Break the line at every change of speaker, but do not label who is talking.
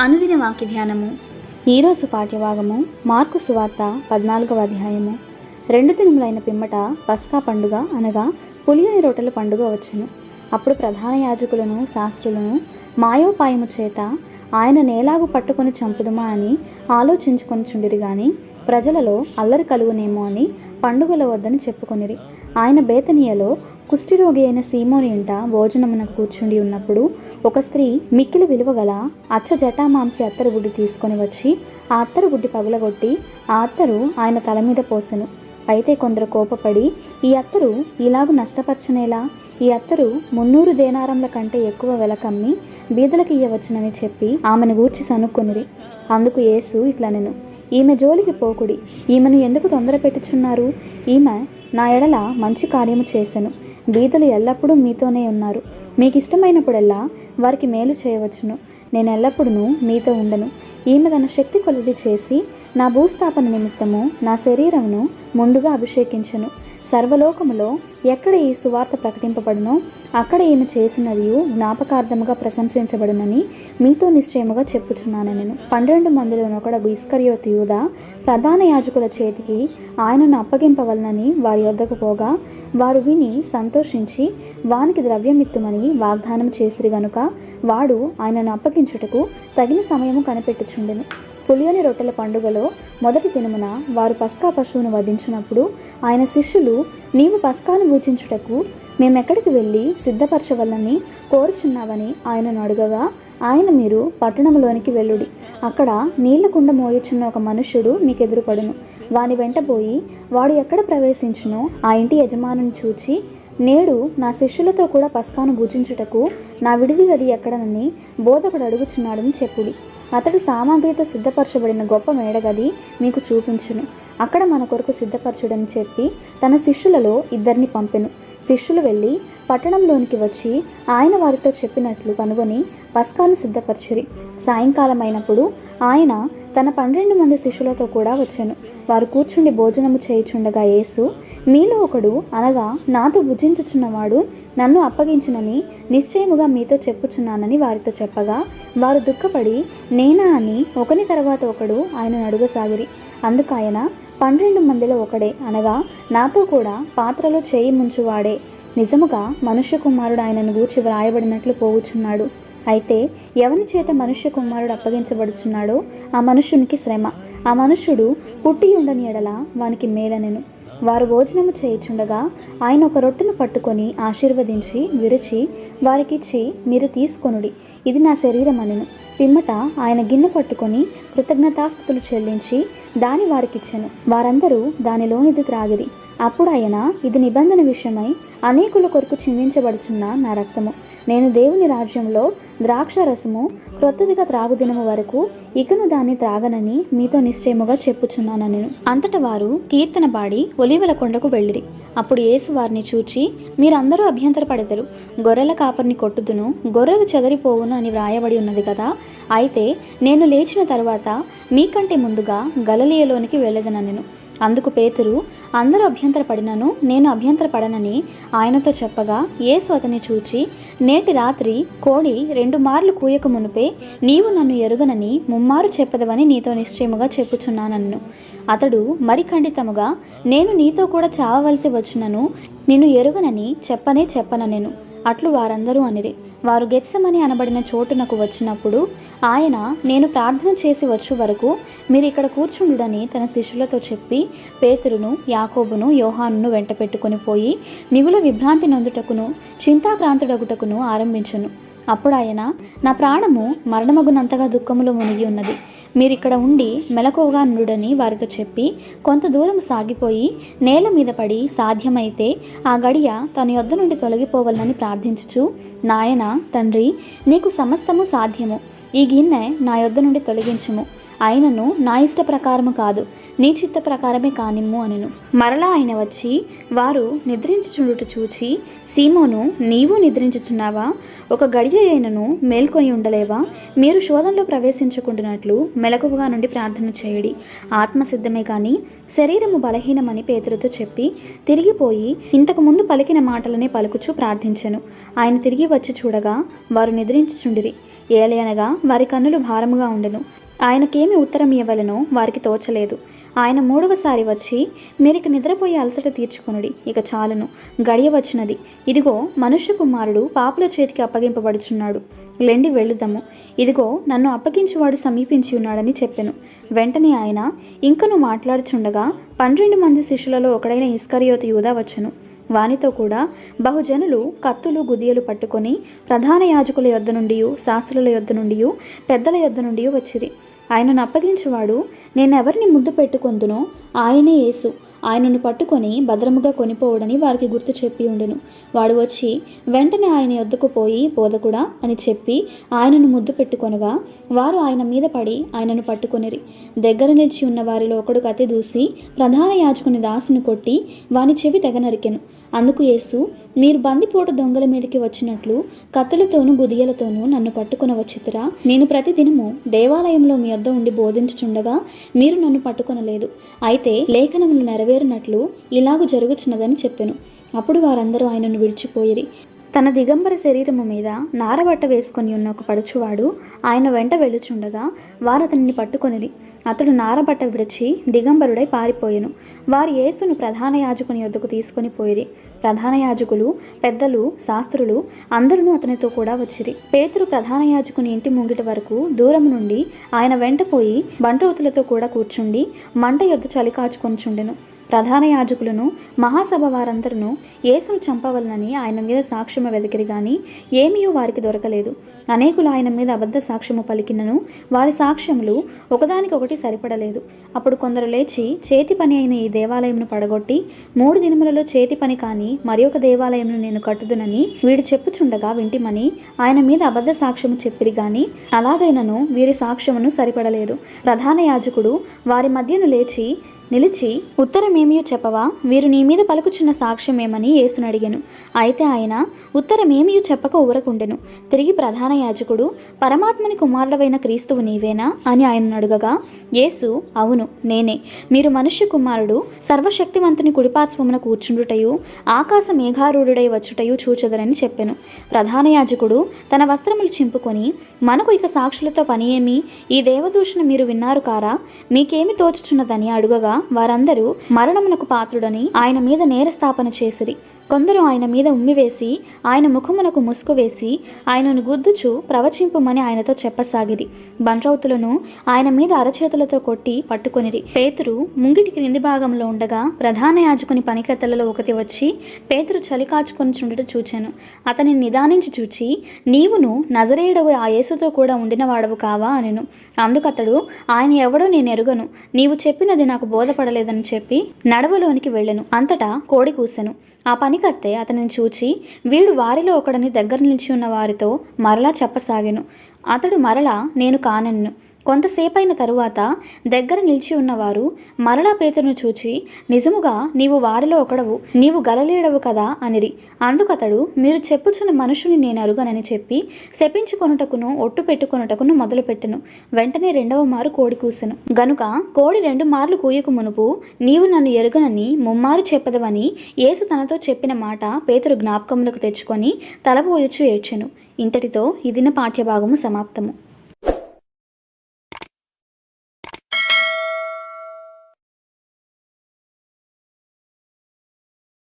అనుదిన వాక్య ధ్యానము. ఈరోజు పాఠ్యభాగము మార్కు సువార్త 14వ అధ్యాయము. 2 దినములైన పిమ్మట పస్కా పండుగ అనగా పులియని రొట్టెల పండుగ వచ్చెను. అప్పుడు ప్రధాన యాజకులను శాస్త్రులను మాయోపాయము చేత ఆయన నేలాగు పట్టుకొని చంపుదుమా అని ఆలోచించుకొనిచుండిరి గాని ప్రజలలో అల్లరి కలుగునేమో అని పండుగల వద్దని చెప్పుకొనిరి. ఆయన బేతనియలో కుష్ఠిరోగి అయిన సీమోని ఇంట భోజనమునకు కూర్చుండి ఉన్నప్పుడు ఒక స్త్రీ మిక్కిలి విలువగల అచ్చ జటామాంసి అత్తరు బుడ్డి తీసుకొని వచ్చి ఆ అత్తరు బుడ్డి పగులగొట్టి ఆ అత్తరు ఆయన తల మీద పోసెను. అయితే కొందరు కోపపడి, ఈ అత్తరు ఇలాగు నష్టపరచనేలా, ఈ అత్తరు 300 దేనారముల కంటే ఎక్కువ వెలకమ్మి బీదలకు ఇయ్యవచ్చునని చెప్పి ఆమెను గూర్చి సనుక్కొనిరి. అందుకు యేసు ఇట్లనెను, ఈమె జోలికి పోకుడి, ఈమెను ఎందుకు తొందర పెట్టుచున్నారు? ఈమె నా ఎడల మంచి కార్యము చేసెను. బీదలు ఎల్లప్పుడూ మీతోనే ఉన్నారు. మీకు ఇష్టమైనప్పుడెల్లా వారికి మేలు చేయవచ్చును. నేను ఎల్లప్పుడూ మీతో ఉండను. ఈమె తన శక్తి కొలది చేసి నా భూస్థాపన నిమిత్తము నా శరీరమును ముందుగా అభిషేకించెను. సర్వలోకములో ఎక్కడ ఈ సువార్త ప్రకటింపబడునో అక్కడ ఈమె చేసినది జ్ఞాపకార్థముగా ప్రశంసించబడునని మీతో నిశ్చయముగా చెప్పుచున్నాను. నేను 12 మందిలోనొకడు ఇస్కరియోతు యూదా ప్రధాన యాజకుల చేతికి ఆయనను అప్పగింపవలనని వారి యొద్దకు పోగా వారు విని సంతోషించి వానికి ద్రవ్యమిత్తుమని వాగ్దానం చేసిరి గనుక వాడు ఆయనను అప్పగించుటకు తగిన సమయము కనిపెట్టుచుండెను. పులియని రొట్టెల పండుగలో మొదటి దినమున వారు పస్కా పశువును వధించినప్పుడు ఆయన శిష్యులు, నీవు పస్కాను భుజించుటకు మేమెక్కడికి వెళ్ళి సిద్ధపరచవలని కోరుచున్నావని ఆయనను అడుగగా ఆయన, మీరు పట్టణంలోనికి వెళ్ళుడి, అక్కడ నీళ్ల కుండ మోయుచున్న ఒక మనుష్యుడు మీకు ఎదురుపడును. వాని వెంటపోయి వాడు ఎక్కడ ప్రవేశించునో ఆ ఇంటి యజమానుని చూచి, నేడు నా శిష్యులతో కూడా పస్కాను భుజించుటకు నా విడిది గది ఎక్కడనని బోధకుడు అడుగుచున్నాడని చెప్పుడి. అతడు సామాగ్రితో సిద్ధపరచబడిన గొప్ప మేడగది మీకు చూపించును, అక్కడ మన కొరకు సిద్ధపరచుడని చెప్పి తన శిష్యులలో 2 పంపెను. శిష్యులు వెళ్ళి పట్టణంలోనికి వచ్చి ఆయన వారితో చెప్పినట్లు కనుగొని పస్కాను సిద్ధపరచిరి. సాయంకాలం అయినప్పుడు ఆయన తన 12 మంది శిష్యులతో కూడా వచ్చెను. వారు కూర్చుండి భోజనము చేయుచుండగా యేసు, మీలో ఒకడు అనగా నాతో భుజించుచున్నవాడు నన్ను అప్పగించునని నిశ్చయముగా మీతో చెప్పుచున్నానని వారితో చెప్పగా వారు దుఃఖపడి, నేనా అని ఒకని తర్వాత ఒకడు ఆయనను అడుగసాగిరి. అందుకు ఆయన, 12 మందిలో ఒకడే అనగా నాతో కూడా పాత్రలో చేయి ముంచువాడే. నిజముగా మనుష్య కుమారుడు ఆయనను గూర్చి వ్రాయబడినట్లు పోవుచున్నాడు. అయితే ఎవని చేత మనుష్య కుమారుడు అప్పగించబడుచున్నాడో ఆ మనుష్యునికి శ్రమ, ఆ మనుష్యుడు పుట్టి ఉండని ఎడల వానికి మేలనెను. వారు భోజనము చేయుచుండగా ఆయన ఒక రొట్టెను పట్టుకొని ఆశీర్వదించి విరిచి వారికిచ్చి, మీరు తీసుకొనుడి, ఇది నా శరీరం అనెను. పిమ్మట ఆయన గిన్నె పట్టుకొని కృతజ్ఞతాస్తుతులు చెల్లించి దాని వారికిచ్చెను. వారందరూ దానిలోనిది త్రాగిరి. అప్పుడు ఆయన, ఇది నిబంధన విషయమై అనేకుల కొరకు చిందించబడుచున్న నా రక్తము. నేను దేవుని రాజ్యంలో ద్రాక్ష రసము క్రొత్తదిగా త్రాగుదినము వరకు ఇకను దాన్ని త్రాగనని మీతో నిశ్చయముగా చెప్పుచున్నాను. అంతటా వారు కీర్తన పాడి ఒలీవల కొండకు వెళ్ళిరి. అప్పుడు యేసు వారిని చూచి, మీరందరూ అభ్యంతరపడెదరు, గొర్రెల కాపరిని కొట్టుదును, గొర్రెలు చెదరిపోవును అని వ్రాయబడి ఉన్నది కదా. అయితే నేను లేచిన తరువాత మీకంటే ముందుగా గలిలయలోనికి వెళ్ళెదనెను. అందుకు పేతురు, అందరూ అభ్యంతరపడినను నేను అభ్యంతరపడనని ఆయనతో చెప్పగా యేసు అతని చూచి, నేటి రాత్రి కోడి 2 మార్లు కూయక మునుపే నీవు నన్ను ఎరుగనని 3 మారు చెప్పదవని నీతో నిశ్చయముగా చెప్పుచున్నానన్ను. అతడు మరి ఖండితముగా, నేను నీతో కూడా చావవలసి వచ్చునను నిన్ను ఎరుగనని చెప్పనెను. అట్లు వారందరూ అనిరి. వారు గెత్సెమని అనబడిన చోటునకు వచ్చినప్పుడు ఆయన, నేను ప్రార్థన చేసి వచ్చు వరకు మీరు ఇక్కడ కూర్చుండుడని తన శిష్యులతో చెప్పి పేతురును, యాకోబును, యోహానును వెంట పెట్టుకుని పోయి మిగుల విభ్రాంతి నొందుటకును చింతాక్రాంతుడగుటకును ఆరంభించును. అప్పుడు ఆయన, నా ప్రాణము మరణమగునంతగా దుఃఖములో మునిగి ఉన్నది, మీరిక్కడ ఉండి మెలకువగా నుండుడని వారితో చెప్పి కొంత దూరం సాగిపోయి నేల మీద పడి సాధ్యమైతే ఆ గడియ తన యొద్ద నుండి తొలగిపోవాలని ప్రార్థించుచు, నాయనా తండ్రి, నీకు సమస్తము సాధ్యము, ఈ గిన్నె నా యొద్ద నుండి తొలగించుము, అయినను నా ఇష్ట ప్రకారము కాదు, నీ చిత్త ప్రకారమే కానిమ్ము అనెను. మరలా ఆయన వచ్చి వారు నిద్రించుచుండుట చూచి, సీమోను, నీవు నిద్రించుచున్నావా? ఒక గడియ అయినను మేల్కొని ఉండలేవా? మీరు శోధనలో ప్రవేశించుకుంటున్నట్లు మెలకువగా నుండి ప్రార్థన చేయుడి. ఆత్మసిద్ధమే కానీ శరీరము బలహీనమని పేతురుతో చెప్పి తిరిగిపోయి ఇంతకు ముందు పలికిన మాటలనే పలుకుచూ ప్రార్థించెను. ఆయన తిరిగి వచ్చి చూడగా వారు నిద్రించుచుండిరి. ఏలయనగా వారి కన్నులు భారముగా ఉండెను. ఆయనకేమి ఉత్తరం ఇవ్వలనో వారికి తోచలేదు. ఆయన మూడవసారి వచ్చి, మీరిక నిద్రపోయి అలసట తీర్చుకొనుడి, ఇక చాలును, గడియ వచ్చినది. ఇదిగో మనుష్య కుమారుడు పాపుల చేతికి అప్పగింపబడుచున్నాడు. లెండి వెళ్ళుదము. ఇదిగో నన్ను అప్పగించువాడు సమీపించి ఉన్నాడని చెప్పెను. వెంటనే ఆయన ఇంకను మాట్లాడుచుండగా 12 మంది శిష్యులలో ఒకడైన ఇస్కరియోతు యూదా వచ్చెను. వానితో కూడా బహుజనులు కత్తులు గుదియలు పట్టుకొని ప్రధాన యాజకుల యొద్ద నుండి, శాస్త్రుల యొద్ద నుండి, పెద్దల యొద్ద నుండి వచ్చిరి. ఆయనను అప్పగించువాడు, నేనెవరిని ముద్దు పెట్టుకొందునో ఆయనే యేసు, ఆయనను పట్టుకొని భద్రముగా కొనిపోవడని వారికి గుర్తు చెప్పి ఉండెను. వాడు వచ్చి వెంటనే ఆయన యొద్దకు పోయి, బోధకుడా అని చెప్పి ఆయనను ముద్దు పెట్టుకొనగా వారు ఆయన మీద పడి ఆయనను పట్టుకొనిరి. దగ్గర నిలిచి ఉన్న వారిలో ఒకడు కత్తి దూసి ప్రధాన యాజకుని దాసుని కొట్టి వాని చెవి తెగ నరికెను. అందుకు యేసు, మీరు బందిపోటు దొంగల మీదకి వచ్చినట్లు కత్తులతోనూ గుదియలతోనూ నన్ను పట్టుకుని వచ్చితురా? నేను ప్రతిదినము దేవాలయంలో మీ యొద్ద ఉండి బోధించుచుండగా మీరు నన్ను పట్టుకొనలేదు. అయితే లేఖనములు నెరవేరినట్లు ఇలాగూ జరుగుచున్నదని చెప్పెను. అప్పుడు వారందరూ ఆయనను విడిచిపోయిరి. తన దిగంబర శరీరము మీద నారబట్ట వేసుకొని ఉన్న ఒక పడుచువాడు ఆయన వెంట వెళ్ళుచుండగా వారు అతనిని పట్టుకొనిరి. అతడు నారబట్ట విడిచి దిగంబరుడై పారిపోయెను. వారు యేసును ప్రధాన యాజకుని యొద్దకు తీసుకొని పోయిరి. ప్రధాన యాజకులు, పెద్దలు, శాస్త్రులు అందరూ అతనితో కూడా వచ్చిరి. పేతురు ప్రధాన యాజకుని ఇంటి ముంగిట వరకు దూరం నుండి ఆయన వెంట పోయి బంట్రోతులతో కూడా కూర్చుండి మంట యొద్ద చలి కాచుకొనిచుండెను. ప్రధాన యాజకులను, మహాసభ వారందరూ యేసును చంపవలనని ఆయన మీద సాక్ష్యము వెదికిరి గాని ఏమీ వారికి దొరకలేదు. అనేకులు ఆయన మీద అబద్ధ సాక్ష్యము పలికినను వారి సాక్ష్యములు ఒకదానికొకటి సరిపడలేదు. అప్పుడు కొందరు లేచి, చేతి పని అయిన ఈ దేవాలయంను పడగొట్టి 3 దినములలో చేతి పని కాని మరి ఒక దేవాలయంను నేను కట్టుదునని వీడు చెప్పుచుండగా వింటిమని ఆయన మీద అబద్ధ సాక్ష్యము చెప్పిరి గాని అలాగైనను వీరి సాక్ష్యమును సరిపడలేదు. ప్రధాన యాజకుడు వారి మధ్యను లేచి నిలిచి, ఉత్తరమేమియో చెప్పవా? వీరు నీ మీద పలుకుచున్న సాక్ష్యమేమని యేసును అడిగెను. అయితే ఆయన ఉత్తరమేమియో చెప్పక ఊరకుండెను. తిరిగి ప్రధాన యాజకుడు, పరమాత్మని కుమారుడవైన క్రీస్తువు నీవేనా అని ఆయనను అడుగగా యేసు, అవును నేనే. మీరు మనుష్య కుమారుడు సర్వశక్తివంతుని కుడిపార్శ్వమున కూర్చుండుటయు ఆకాశ మేఘారూఢుడై వచ్చుటయు చూచెదరని చెప్పెను. ప్రధాన యాజకుడు తన వస్త్రములు చింపుకొని, మనకు ఇక సాక్షులతో పని ఏమి? ఈ దేవదూషణ మీరు విన్నారు కారా? మీకేమి తోచుచున్నదని అడుగగా వారందరూ మరణమునకు పాత్రుడని ఆయన మీద నేరస్థాపన చేసిరి. కొందరు ఆయన మీద ఉమ్మివేసి ఆయన ముఖమునకు ముసుగు వేసి ఆయనను గుద్దుచు ప్రవచింపుమని ఆయనతో చెప్పసాగిరి. బంట్రౌతులను ఆయన మీద అరచేతులతో కొట్టి పట్టుకొనిరి. పేతురు ముంగిటి క్రింది భాగంలో ఉండగా ప్రధాన యాజకుని పనికత్తెలలో ఒకటి వచ్చి పేతురు చలి కాచుకొని చుండుట చూచెను. అతనిని నిదానించి చూచి, నీవును నజరేయుడవు ఆ యేసుతో కూడా ఉండిన వాడవు కావా అనెను. అందుకతడు, ఆయన ఎవడో నేను ఎరుగను, నీవు చెప్పినది నాకు బోధపడలేదని చెప్పి నడవలోనికి వెళ్ళెను. అంతటా కోడి కూసెను. ఆ పనికత్తె అతనిని చూచి, వీడు వారిలో ఒకడని దగ్గర నిలిచి ఉన్న వారితో మరలా చెప్పసాగెను. అతడు మరలా, నేను కానెను. కొంతసేపైన తరువాత దగ్గర నిలిచి ఉన్నవారు మరలా పేతురును చూచి, నిజముగా నీవు వారిలో ఒకడవు, నీవు గలిలయుడవు కదా అనిరి. అందుకతడు, మీరు చెప్పుచున్న మనుషుని నేను అరుగనని చెప్పి శపించుకొనుటకును ఒట్టు పెట్టుకొనుటకును మొదలుపెట్టెను. వెంటనే 2వ మారు కోడి కూసెను. గనుక కోడి 2 మార్లు కూయకు మునుపు నీవు నన్ను ఎరుగనని ముమ్మారు చెప్పదవని యేసు తనతో చెప్పిన మాట పేతురు జ్ఞాపకములకు తెచ్చుకొని తలపోయొచ్చు ఏడ్చెను. ఇంతటితో ఈ దిన పాఠ్యభాగము సమాప్తము.